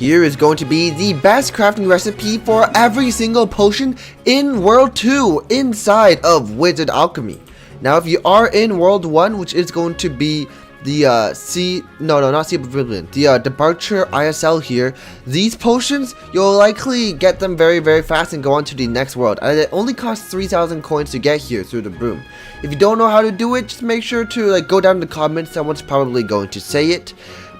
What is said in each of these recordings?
Here is going to be the best crafting recipe for every single potion in World 2 inside of Wizard Alchemy. Now, if you are in World 1, which is going to be the Departure ISL here, these potions, you'll likely get them very fast and go on to the next world. And it only costs 3,000 coins to get here through the broom. If you don't know how to do it, just make sure to go down in the comments. Someone's probably going to say it.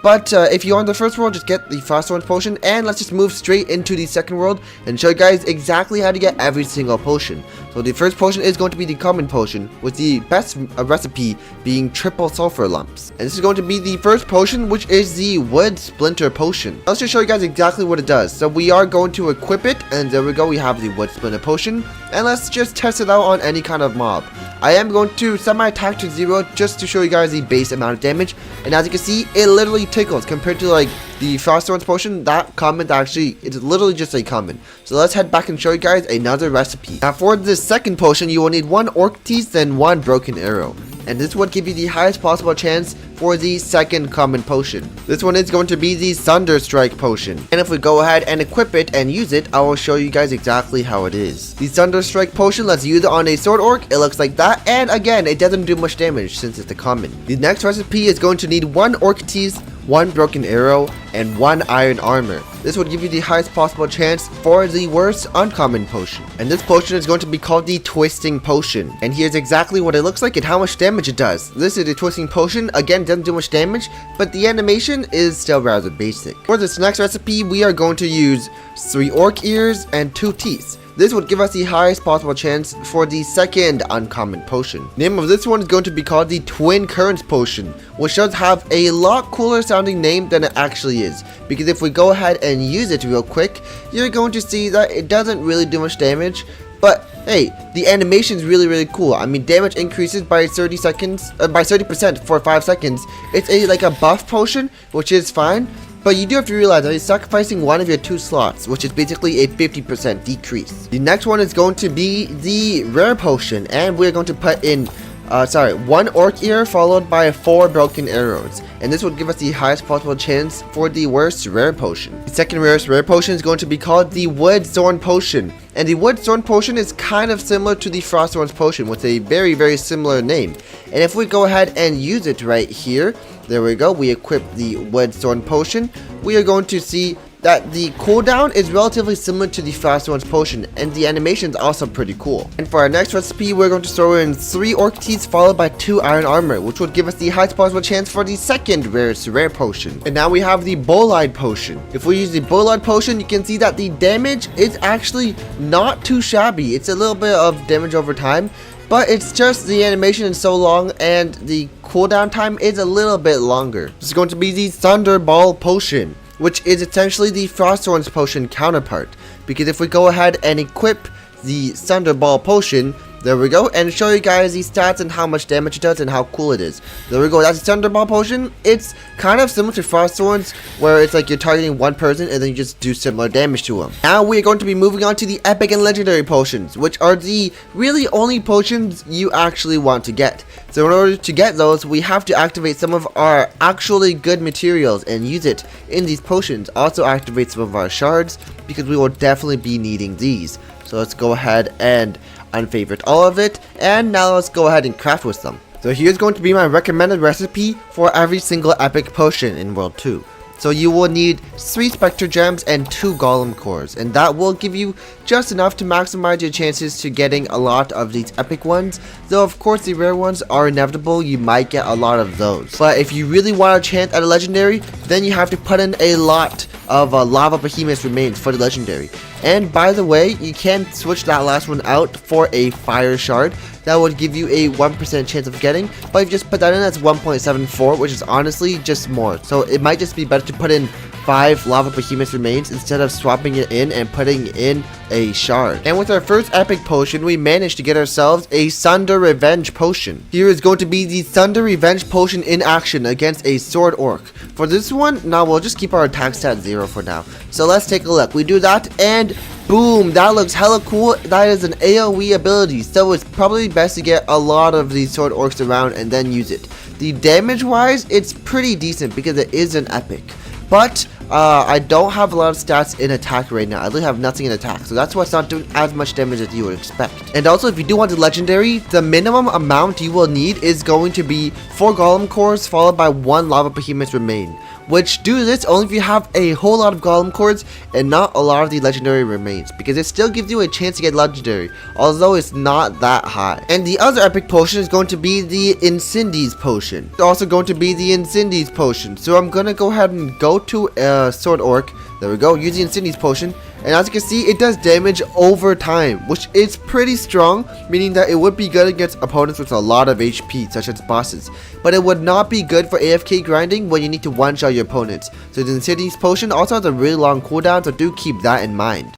But if you're on the first world, just get the Frost Orange potion, and let's just move straight into the second world and show you guys exactly how to get every single potion. So the first potion is going to be the common potion, with the best recipe being triple sulfur lumps. And this is going to be the first potion, which is the wood splinter potion. Let's just show you guys exactly what it does. So we are going to equip it, and there we go, we have the wood splinter potion. And let's just test it out on any kind of mob. I am going to set my attack to 0 just to show you guys the base amount of damage. And as you can see, it literally tickles compared to the Frost Orange potion. That comment actually, it's literally just a common. So let's head back and show you guys another recipe. Now for the second potion, you will need 1 orc teeth and 1 broken arrow. And this would give you the highest possible chance for the second common potion. This one is going to be the Thunder Strike potion. And if we go ahead and equip it and use it, I will show you guys exactly how it is. The Thunder Strike potion, let's use it on a sword orc. It looks like that, and again, it doesn't do much damage since it's a common. The next recipe is going to need 1 orc teeth, 1 broken arrow, and 1 iron armor. This would give you the highest possible chance for the worst uncommon potion. And this potion is going to be called the Twisting Potion. And here's exactly what it looks like and how much damage it does. This is the Twisting Potion. Again, doesn't do much damage, but the animation is still rather basic. For this next recipe, we are going to use 3 orc ears and 2 teeth. This would give us the highest possible chance for the second uncommon potion. Name of this one is going to be called the Twin Currents potion, which does have a lot cooler sounding name than it actually is. Because if we go ahead and use it real quick, you're going to see that it doesn't really do much damage. But hey, the animation is really cool. I mean, damage increases by 30% for 5 seconds. It's like a buff potion, which is fine. But you do have to realize that you're sacrificing one of your 2 slots, which is basically a 50% decrease. The next one is going to be the rare potion, and we're going to put in 1 orc ear followed by 4 broken arrows. And this would give us the highest possible chance for the worst rare potion. The second rarest rare potion is going to be called the Wood Thorn potion. And the Wood Thorn potion is kind of similar to the Frost Orange potion with a very similar name. And if we go ahead and use it right here, there we go, we equip the Wood Thorn potion, we are going to see that the cooldown is relatively similar to the Frost Orange potion, and the animation is also pretty cool. And for our next recipe, we're going to throw in 3 orc teeth followed by 2 iron armor, which would give us the highest possible chance for the second rarest rare potion. And now we have the Bolide potion. If we use the Bolide potion, you can see that the damage is actually not too shabby. It's a little bit of damage over time, but it's just the animation is so long and the cooldown time is a little bit longer. This is going to be the Thunderball potion, which is essentially the Frost Orange potion counterpart. Because if we go ahead and equip the Thunderball potion, there we go, and show you guys the stats and how much damage it does and how cool it is. There we go, that's the Thunderball potion. It's kind of similar to Frost Orange, where it's like you're targeting one person and then you just do similar damage to them. Now we're going to be moving on to the epic and legendary potions, which are the really only potions you actually want to get. So in order to get those, we have to activate some of our actually good materials and use it in these potions. Also activate some of our shards, because we will definitely be needing these. So let's go ahead and unfavorite all of it, and now let's go ahead and craft with them. So here's going to be my recommended recipe for every single epic potion in World 2. So you will need 3 Spectre Gems and 2 Golem Cores, and that will give you just enough to maximize your chances to getting a lot of these epic ones. Though of course the rare ones are inevitable, you might get a lot of those. But if you really want a chance at a legendary, then you have to put in a lot of Lava Behemoth's remains for the legendary. And by the way, you can switch that last one out for a Fire Shard. That would give you a 1% chance of getting, but if you just put that in, that's 1.74, which is honestly just more. So it might just be better to put in 5 Lava Behemoth remains instead of swapping it in and putting in a shard. And with our first epic potion, we managed to get ourselves a Thunder Revenge potion. Here is going to be the Thunder Revenge potion in action against a sword orc. For this one, now we'll just keep our attack stat 0 for now. So let's take a look. We do that, and boom, that looks hella cool. That is an AoE ability, so it's probably best to get a lot of these sword orcs around and then use it. The damage wise, it's pretty decent because it is an epic. But I don't have a lot of stats in attack right now. I literally have nothing in attack, so that's why it's not doing as much damage as you would expect. And also, if you do want the legendary, the minimum amount you will need is going to be 4 golem cores followed by 1 lava behemoth remain, which do this only if you have a whole lot of golem cores and not a lot of the legendary remains, because it still gives you a chance to get legendary, although it's not that high. And the other epic potion is going to be the Incendies potion. It's also going to be the Incendies potion, so I'm gonna go ahead and go to Sword Orc. There we go, use the Incendies potion, and as you can see, it does damage over time, which is pretty strong, meaning that it would be good against opponents with a lot of HP, such as bosses, but it would not be good for AFK grinding when you need to one-shot your opponents. So the Incendies potion also has a really long cooldown, so do keep that in mind.